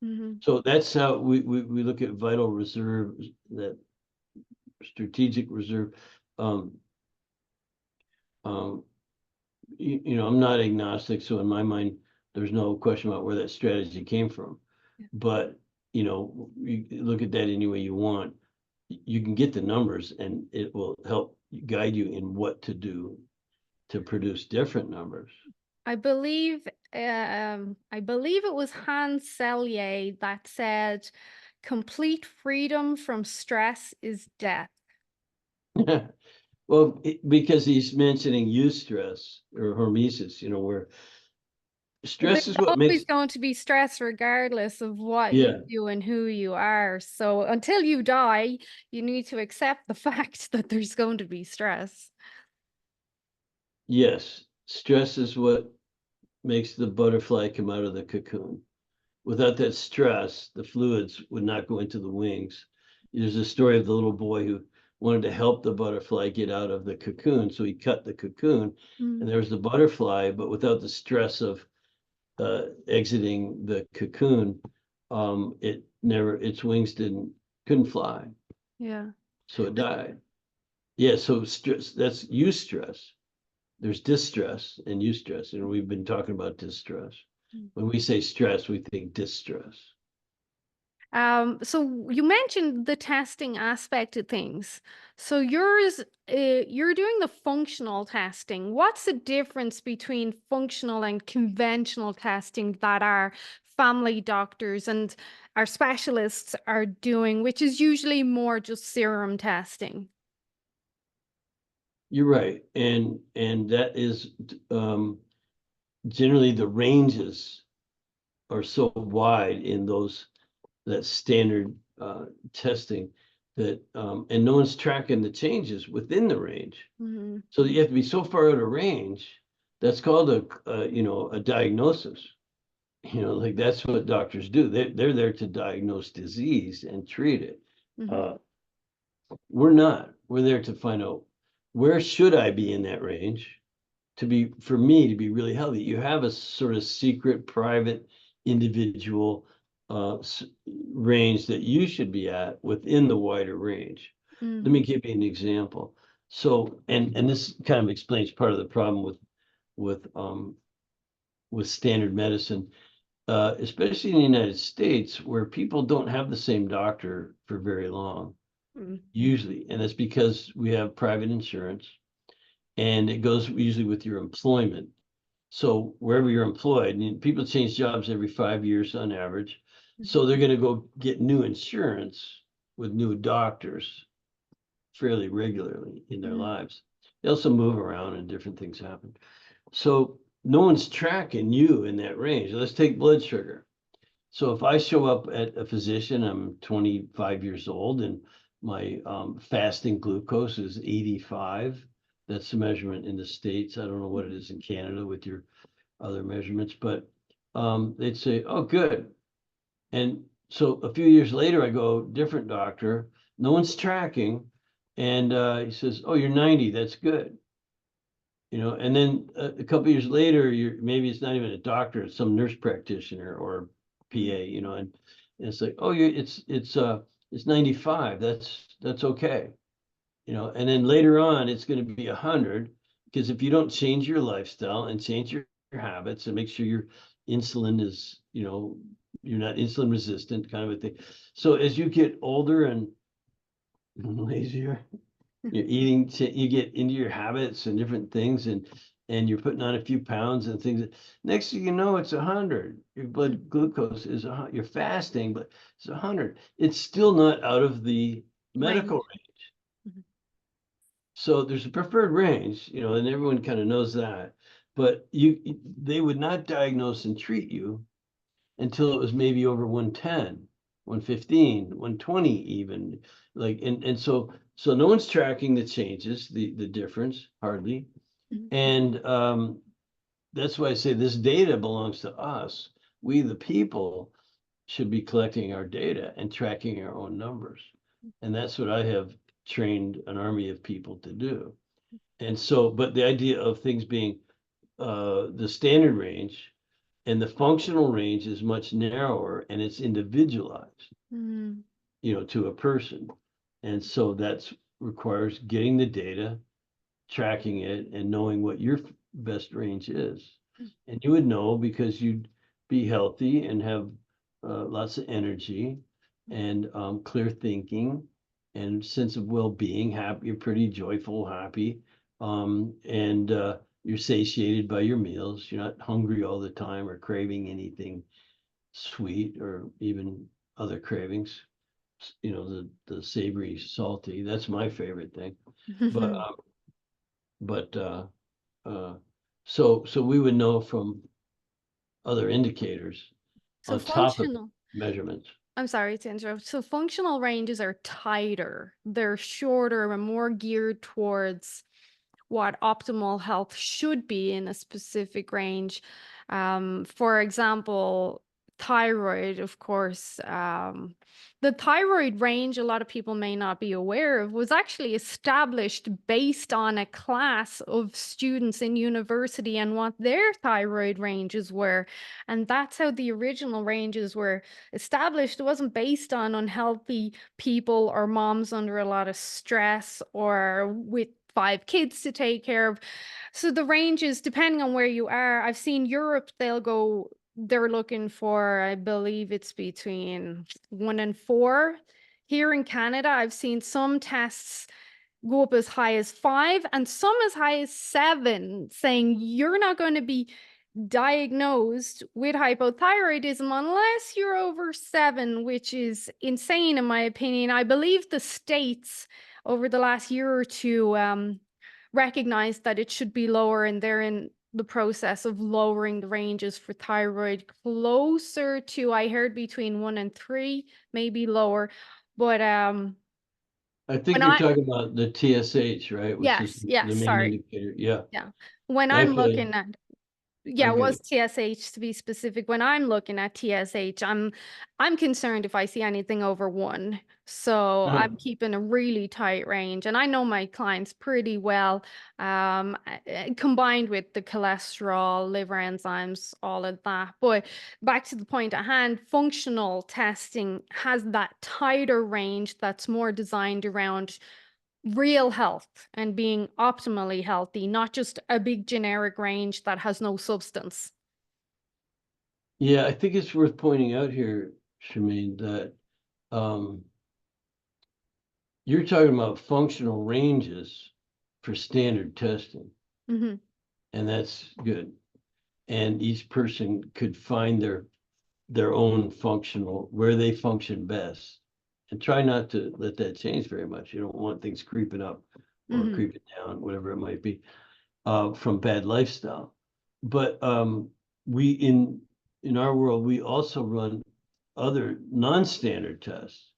Mhm. So that's how we look at vital reserve, that strategic reserve. Um, um, I'm not agnostic, so in my mind, there's no question about where that strategy came from. Yeah. But you look at that any way you want. You can get the numbers, and it will help guide you in what to do to produce different numbers. I believe I believe it was Hans Selye that said complete freedom from stress is death. Well, because he's mentioning eustress or hormesis, where Well, stress is there's what always makes, going to be stress regardless of what you yeah, do and who you are. So until you die, you need to accept the fact that there's going to be stress. yes, stress is what makes the butterfly come out of the cocoon. Without that stress, the fluids would not go into the wings. There's a story of the little boy who wanted to help the butterfly get out of the cocoon. So he cut the cocoon Mm. and there was the butterfly, but without the stress of exiting the cocoon, its wings couldn't fly, Yeah. so it died. Yeah, so stress, that's eustress. There's distress and eustress, and we've been talking about distress. Mm. When we say stress, we think distress. So you mentioned the testing aspect of things. So you're doing the functional testing. What's the difference between functional and conventional testing that our family doctors and our specialists are doing, which is usually more just serum testing? You're right, and that is um, generally the ranges are so wide in that standard testing that and no one's tracking the changes within the range. Mhm. So you have to be so far out of range. That's called a diagnosis. Like that's what doctors do. They're there to diagnose disease and treat it. Mhm. Uh, we're not. We're there to find out where should I be in that range for me to be really healthy. You have a sort of secret, private, individual range that you should be at within the wider range. Let me Mhm. give you an example. So, and this kind of explains part of the problem with um, with standard medicine, especially in the United States, where people don't have the same doctor for very long, Mhm. usually, and that's because we have private insurance, and it goes usually with your employment. So wherever you're employed, and people change jobs every 5 years on average. Mhm. So they're going to go get new insurance with new doctors fairly regularly in their Mhm. lives. They also move around and different things happen. So no one's tracking you in that range. Let's take blood sugar. So if I show up at a physician, I'm 25 years old and my fasting glucose is 85. That's the measurement in the States. I don't know what it is in Canada with your other measurements, but they'd say, oh, good. And so a few years later, I go, different doctor, no one's tracking. And he says, oh, you're 90. That's good. And then a couple years later, maybe it's not even a doctor, it's some nurse practitioner or Mhm. PA, and it's like, oh, it's 95. That's okay. And then later on, it's going to be 100 because if you don't change your lifestyle and change your habits and make sure your insulin is, you're not insulin resistant kind of a thing. So as you get older and lazier, you're eating, you get into your habits and different things, and you're putting on a few pounds and things. Next thing you know, it's 100. Your blood glucose is 100. You're fasting, but it's 100. It's still not out of the medical Range. range. Mhm. So there's a preferred range, and everyone kind of knows that. But they would not diagnose and treat you until it was maybe over 110, 115, 120 even. Like and so no one's tracking the changes, the difference, hardly. Mhm. And that's why I say this data belongs to us. We the people should be collecting our data and tracking our own numbers. And that's what I have trained an army of people to do. And so, but the idea of things being the standard range and the functional range is much narrower and it's individualized, Mhm. to a person. And so that's requires getting the data, tracking it, and knowing what your best range is. And you would know because you'd be healthy and have lots of energy and clear thinking and sense of well-being. Happy, you're pretty joyful, happy, and you're satiated by your meals. You're not hungry all the time or craving anything sweet or even other cravings. The savory, salty. That's my favorite thing. But Mhm. but uh, so we would know from other indicators So on top of the functional measurements. I'm sorry to interrupt. So functional ranges are tighter. They're shorter and more geared towards what optimal health should be in a specific range. For example, thyroid, of course, the thyroid range, a lot of people may not be aware of, was actually established based on a class of students in university and what their thyroid ranges were. And that's how the original ranges were established. It wasn't based on unhealthy people or moms under a lot of stress or with 5 kids to take care of. So the ranges, depending on where you are, I've seen Europe, they're looking for, I believe it's between 1 and 4. Here in Canada, I've seen some tests go up as high as 5 and some as high as 7, saying you're not going to be diagnosed with hypothyroidism unless you're over 7, which is insane in my opinion. I believe the states over the last year or two recognized that it should be lower, and they're in the process of lowering the ranges for thyroid closer to, I heard, between 1 and 3, maybe lower. But I think when you're I talking about the TSH, right? Which is yes, yes, the main sorry. indicator. Yeah, Yeah. When I I'm feel you. looking at I Yeah, it get was it. TSH to be specific. When I'm looking at TSH, I'm concerned if I see anything over 1. So I'm keeping a really tight range, and I know my clients pretty well. Combined with the cholesterol, liver enzymes, all of that. But back to the point at hand, functional testing has that tighter range that's more designed around real health and being optimally healthy, not just a big generic range that has no substance. Yeah, I think it's worth pointing out here, Shemaine, that um, you're talking about functional ranges for standard testing, Mhm, and that's good. And each person could find their own functional where they function best, and try not to let that change very much. You don't want things creeping up or mhm, creeping down, whatever it might be, from bad lifestyle. But we in our world, we also run other non-standard tests.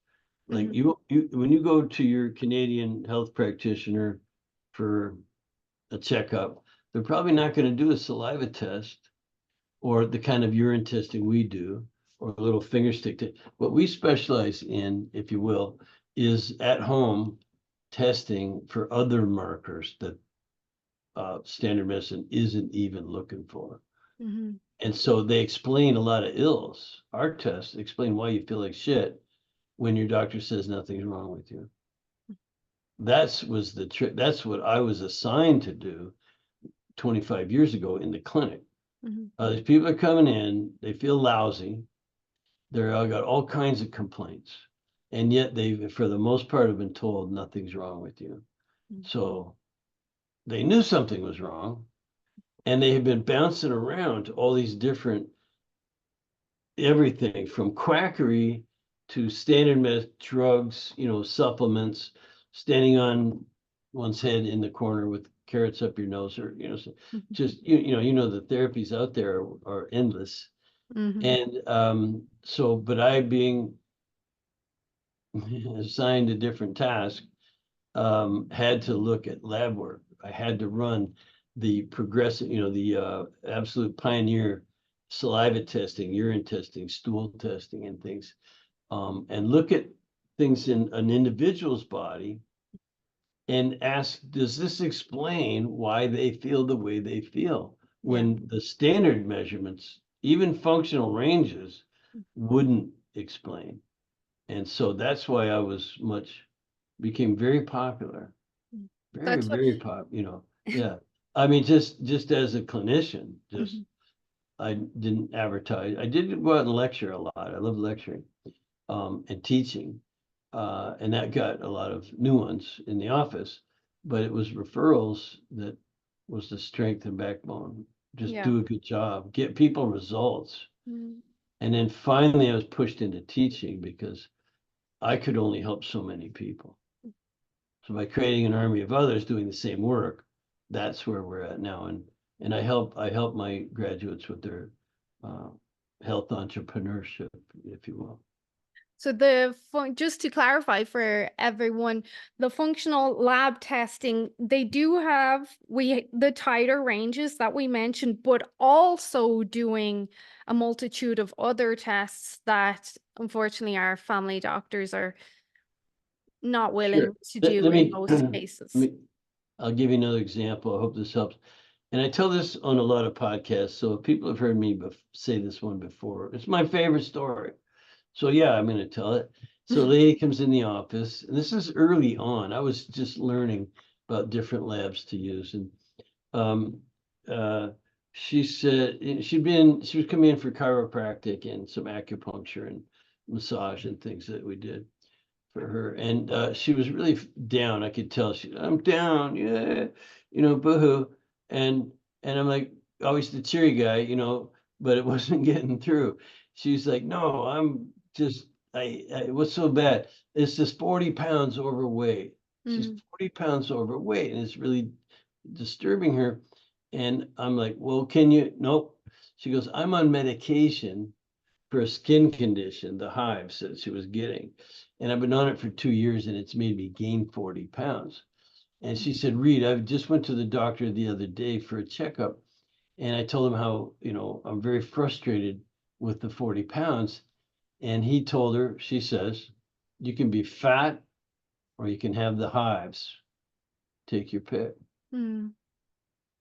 Like mhm, you when you go to your Canadian health practitioner for a checkup, they're probably not going to do a saliva test or the kind of urine testing we do, or a little finger stick test. What we specialize in, if you will, is at home testing for other markers that standard medicine isn't even looking for. mhm. And so they explain a lot of ills. Our tests explain why you feel like shit when your doctor says nothing's wrong with you. That's was the trick. That's what I was assigned to do 25 years ago in the clinic. Mhm. These people are coming in, they feel lousy, they're all got all kinds of complaints, and yet they, for the most part, have been told nothing's wrong with you. Mhm. So they knew something was wrong, and they have been bouncing around to all these different everything from quackery to standard med drugs, supplements, standing on one's head in the corner with carrots up your nose, or Mhm. just the therapies out there are endless. Mhm. And so, but I being assigned a different task, had to look at lab work. I had to run the progressive, the absolute pioneer saliva testing, urine testing, stool testing, and things, and look at things in an individual's body and ask, does this explain why they feel the way they feel? Yeah. When the standard measurements, even functional ranges, wouldn't explain. And so that's why became very popular, Mm. very, That's what very yeah. I mean, just as a clinician, just Mhm. I didn't advertise. I did go out and lecture a lot. I love lecturing, and teaching. And that got a lot of new ones in the office, but it was referrals that was the strength and backbone. Just Yeah. do a good job, get people results. Mm. And then finally I was pushed into teaching because I could only help so many people. So by creating an army of others doing the same work, that's where we're at now. And I help my graduates with their uh, health entrepreneurship, if you will. So just to clarify for everyone, the functional lab testing, they do have the titer ranges that we mentioned, but also doing a multitude of other tests that unfortunately our family doctors are not Sure. willing to Let, do let in me, most let cases. me, I'll give you another example. I hope this helps. And I tell this on a lot of podcasts, so if people have heard me say this one before. It's my favorite story. So yeah, I'm going to tell it. So a lady comes in the office, and this is early on. I was just learning about different labs to use, and um, uh, she said she was coming in for chiropractic and some acupuncture and massage and things that we did for her. And she was really down. I could tell I'm down, yeah, boohoo. And I'm like always the cheery guy, but it wasn't getting through. She's like, no, I'm just what's so bad? It's just 40 pounds overweight. She's Mhm, 40 pounds overweight, and it's really disturbing her. And I'm like, well, can you? Nope. She goes, I'm on medication for a skin condition, the hives that she was getting. And I've been on it for 2 years, and it's made me gain 40 pounds. And she said, Reed, I just went to the doctor the other day for a checkup. And I told him how, I'm very frustrated with the 40 pounds. And he told her, she says, you can be fat or you can have the hives. Take your pick. mhm.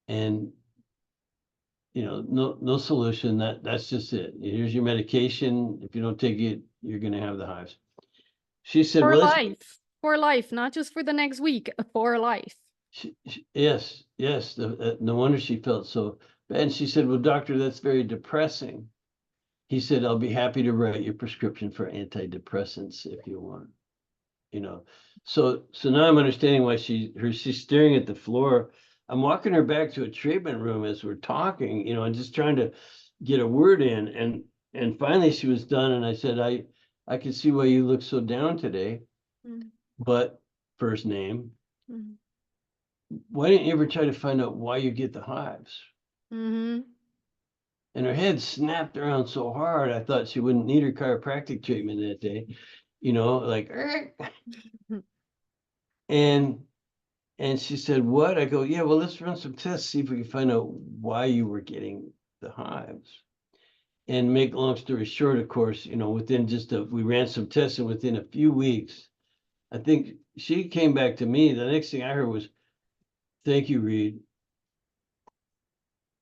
And no solution. That's just it. Here's your medication. If you don't take it, you're gonna have the hives. She said, For well, let's life. For life, not just for the next week, for life. Yes, yes. No wonder she felt so bad. And she said, well, doctor, that's very depressing. He said, I'll be happy to write your prescription for antidepressants if you want, you know. So now I'm understanding why she's staring at the floor. I'm walking her back to a treatment room as we're talking, and just trying to get a word in. And finally she was done. And I said, I can see why you look so down today, Mhm, but first name, mhm, why didn't you ever try to find out why you get the hives? mhm. And her head snapped around so hard, I thought she wouldn't need her chiropractic treatment that day, like, and she said, what? I go, yeah, well, let's run some tests, see if we can find out why you were getting the hives. And make long story short, of course, we ran some tests, and within a few weeks, I think she came back to me. The next thing I heard was, thank you, Reed.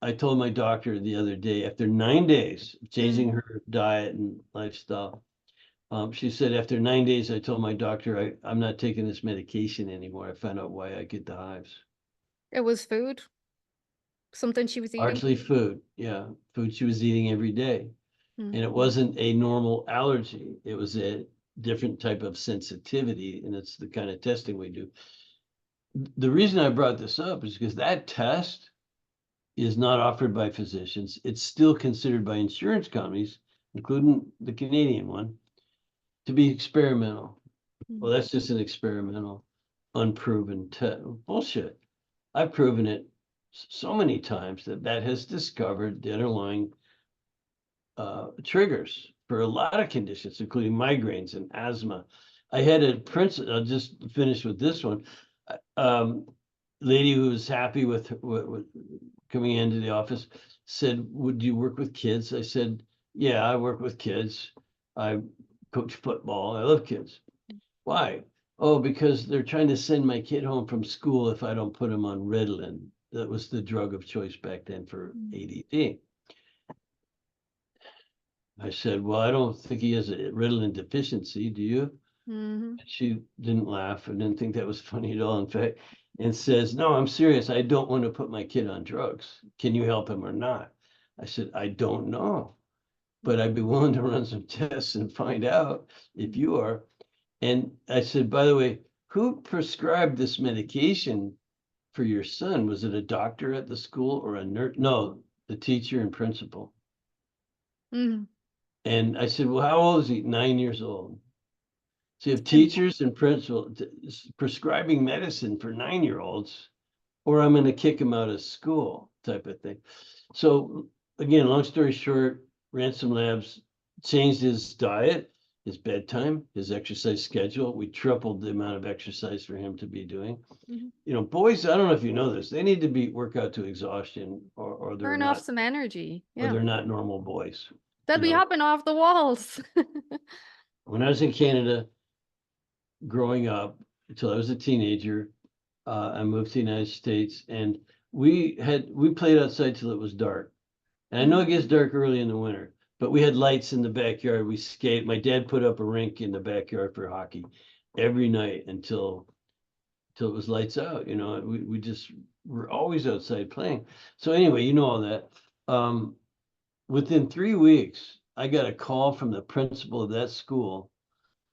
I told my doctor the other day, after 9 days of changing Mm. her diet and lifestyle, she said, after 9 days, I told my doctor, I'm not taking this medication anymore. I found out why I get the hives. It was food, something she was eating. Largely food. Yeah. Food she was eating every day. Mm, And it wasn't a normal allergy. It was a different type of sensitivity. And it's the kind of testing we do. The reason I brought this up is because that test is not offered by physicians. It's still considered by insurance companies, including the Canadian one, to be experimental. Well, mm, that's just an experimental, unproven bullshit. I've proven it so many times that has discovered the underlying triggers for a lot of conditions, including migraines and asthma. I had a principal. I'll just finish with this one. Lady who was happy with coming into the office said, "Would you work with kids?" I said, "Yeah, I work with kids. I coach football. I love kids." Why? Oh, because they're trying to send my kid home from school if I don't put him on Ritalin. That was the drug of choice back then for mm, ADD. I said, well, I don't think he has a Ritalin deficiency. Do you? mhm, She didn't laugh and didn't think that was funny at all, in fact, and says, no, I'm serious. I don't want to put my kid on drugs. Can you help him or not? I said, I don't know, but I'd be willing to run some tests and find out if mm. you are. And I said, by the way, who prescribed this medication for your son? Was it a doctor at the school or a nurse? No, the teacher and principal. Mhm. And I said, well, how old is he? 9 years old. So you have Simple. teachers and principals prescribing medicine for 9-year-olds, or I'm going to kick him out of school type of thing. So again, long story short, Ransom Labs changed his diet. his bedtime, his exercise schedule. We tripled the amount of exercise for him to be doing. Mhm. Boys, I don't know if you know this, they need to be work out to exhaustion or Burn off some energy. Yeah. they're not normal boys. They'll You be know, hopping off the walls. when I was in Canada growing up until I was a teenager, I moved to the United States and we played outside till it was dark. And I know it Mhm. gets dark early in the winter, but we had lights in the backyard. We skate. My dad put up a rink in the backyard for hockey every night until it was lights out. We just were always outside playing. So anyway, you know all that. Um, Within 3 weeks, I got a call from the principal of that school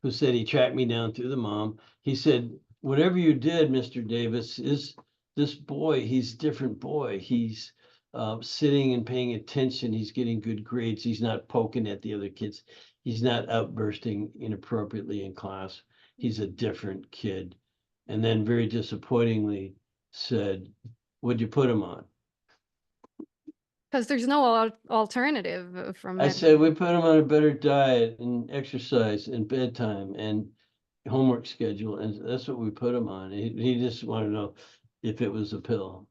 who said he tracked me down through the mom. He said, "Whatever you did, Mr. Davis, is this boy, he's a different boy. He's sitting and paying attention. He's getting good grades. He's not poking at the other kids. He's not outbursting inappropriately in class. He's a different kid." And then very disappointingly said, "What'd you put him on?" Because there's no alternative from I it. said, "We put him on a better diet and exercise and bedtime and homework schedule, and that's what we put him on." He just wanted to know if it was a pill,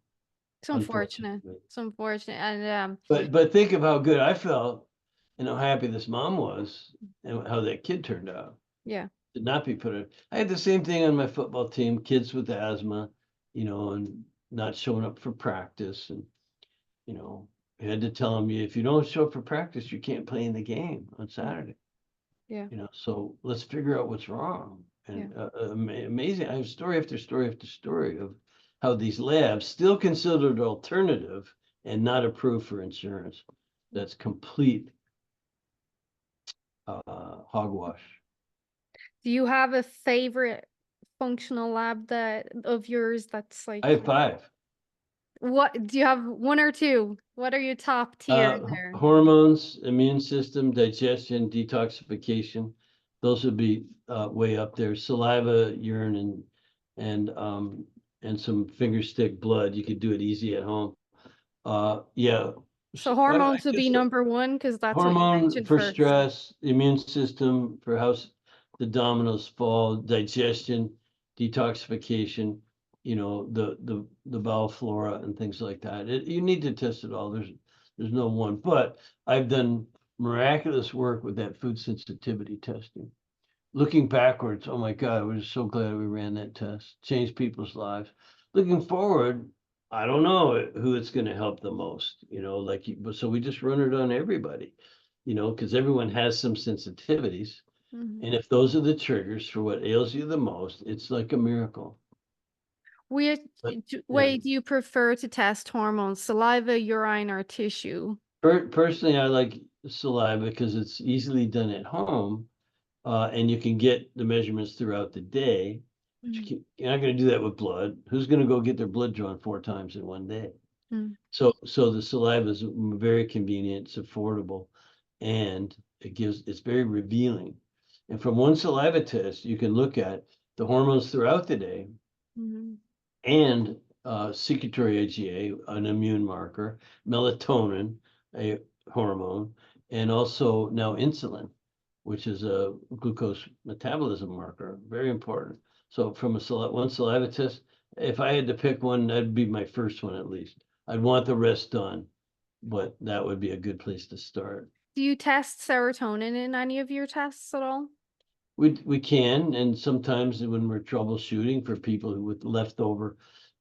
It's unfortunate. unfortunately. It's unfortunate. And But think of how good I felt and how happy this mom was and how that kid turned out. yeah. Did not be put in. I had the same thing on my football team, kids with asthma, and not showing up for practice and you know, I had to tell them, if you don't show up for practice, you can't play in the game on Saturday. Yeah. So let's figure out what's wrong. Yeah. And amazing, I have story after story after story of how these labs still considered alternative and not approved for insurance. That's complete hogwash. Do you have a favorite functional lab that of yours that's I like have five. what do you have one or two? What are your top tier there? Hormones, immune system, digestion, detoxification. Those would be way up there. Saliva, urine, and some finger stick blood. You could do it easy at home. Yeah. So I hormones would be guess number one because that's what you hormone mentioned for first. stress, immune system for how the dominoes fall, digestion, detoxification, the bowel flora and things like that. You need to test it all. There's no one, but I've done miraculous work with that food sensitivity testing. Looking backwards, oh my God, we're so glad we ran that test. Changed people's lives. Looking forward, I don't know who it's going to help the most, so we just run it on everybody, because everyone has some sensitivities. Mhm. And if those are the triggers for what ails you the most, it's like a miracle. Which But yeah, way do you prefer to test hormones? Saliva, urine, or tissue? personally, I like saliva because it's easily done at home, and you can get the measurements throughout the day. But Mhm. you're not going to do that with blood. Who's going to go get their blood drawn 4 times in one day? Mm. So the saliva is very convenient, it's affordable, and it's very revealing. And from one saliva test, you can look at the hormones throughout the day Mhm. and secretory IgA, an immune marker, melatonin, a hormone, and also now insulin, which is a glucose metabolism marker, very important. So from one saliva test, if I had to pick one, that'd be my first one at least. I'd want the rest done, but that would be a good place to start. Do you test serotonin in any of your tests at all? We can, and sometimes when we're troubleshooting for people who with leftover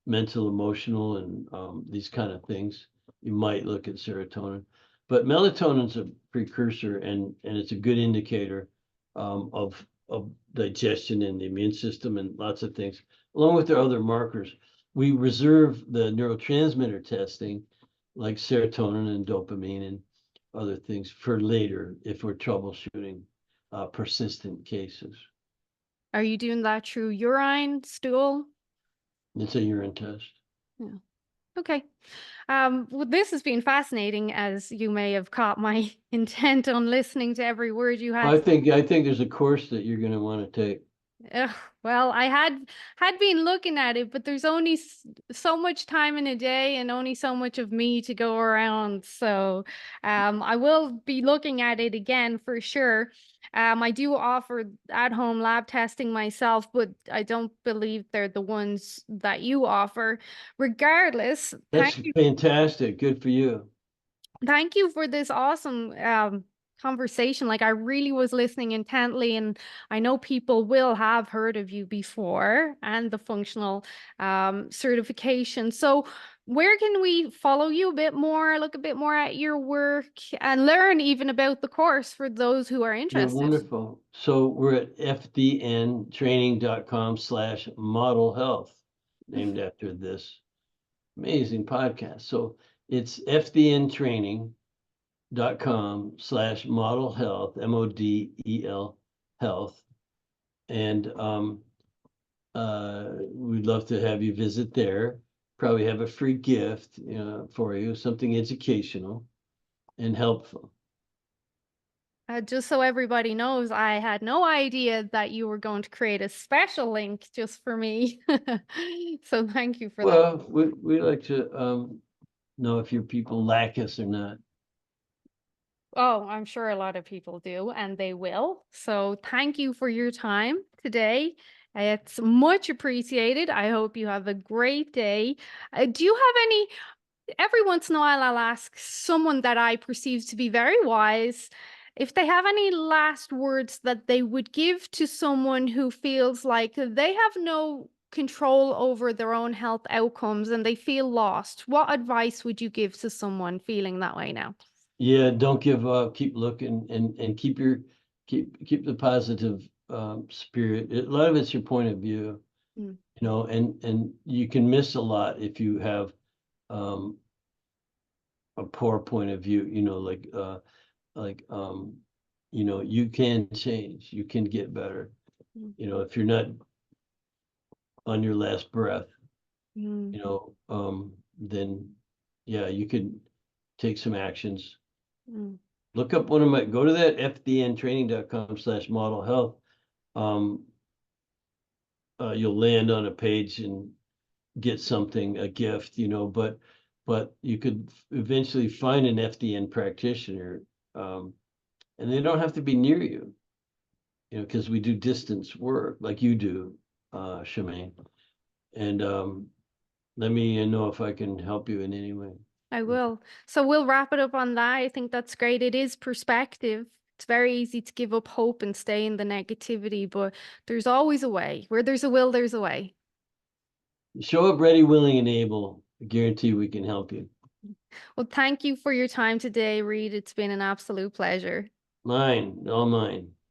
mental, emotional, and these kind of things, you might look at serotonin. But melatonin's a precursor, and it's a good indicator of digestion and the immune system and lots of things, along with their other markers. We reserve the neurotransmitter testing, like serotonin and dopamine and other things, for later if we're troubleshooting persistent cases. Are you doing that through urine, stool? It's a urine test. Yeah. Okay. Well, this has been fascinating, as you may have caught my intent on listening to every word you had. I think there's a course that you're going to want to take. Ugh, well, I had been looking at it, but there's only so much time in a day and only so much of me to go around. So, I will be looking at it again for sure. I do offer at-home lab testing myself, but I don't believe they're the ones that you offer. Regardless, That's fantastic. Good for you. thank you for this awesome conversation. Like, I really was listening intently, and I know people will have heard of you before and the functional certification. So, where can we follow you a bit more, look a bit more at your work, and learn even about the course for those who are You're interested? wonderful. So we're at fdntraining.com/model health, named after this amazing podcast. So it's fdntraining.com/model health, MODEL health. And we'd love to have you visit there. Probably have a free gift for you, something educational and helpful. Just so everybody knows, I had no idea that you were going to create a special link just for me. So thank you for that. Well, we like to know if your people lack us or not. Oh, I'm sure a lot of people do, and they will. So thank you for your time today. It's much appreciated. I hope you have a great day. Do you have any every once in a while, I'll ask someone that I perceive to be very wise if they have any last words that they would give to someone who feels like they have no control over their own health outcomes and they feel lost. What advice would you give to someone feeling that way now? Yeah, don't give up. Keep looking and keep the positive spirit. A lot of it's your point of view, Mm, and you can miss a lot if you have um, a poor point of view. Like you can change. You can get better. mm, If you're not on your last breath, mm, then yeah, you could take some actions. mm. Look up go to that fdntraining.com/model health. Um, you'll land on a page and get something, a gift, but you could eventually find an FDN practitioner, and they don't have to be near you, because we do distance work like you do, Shemaine. And let me know if I can help you in any way. I will. So we'll wrap it up on that. I think that's great. It is perspective. It's very easy to give up hope and stay in the negativity, but there's always a way. Where there's a will, there's a way. Show up ready, willing, and able. I guarantee we can help you. Well, thank you for your time today, Reed. It's been an absolute pleasure. Mine, all mine.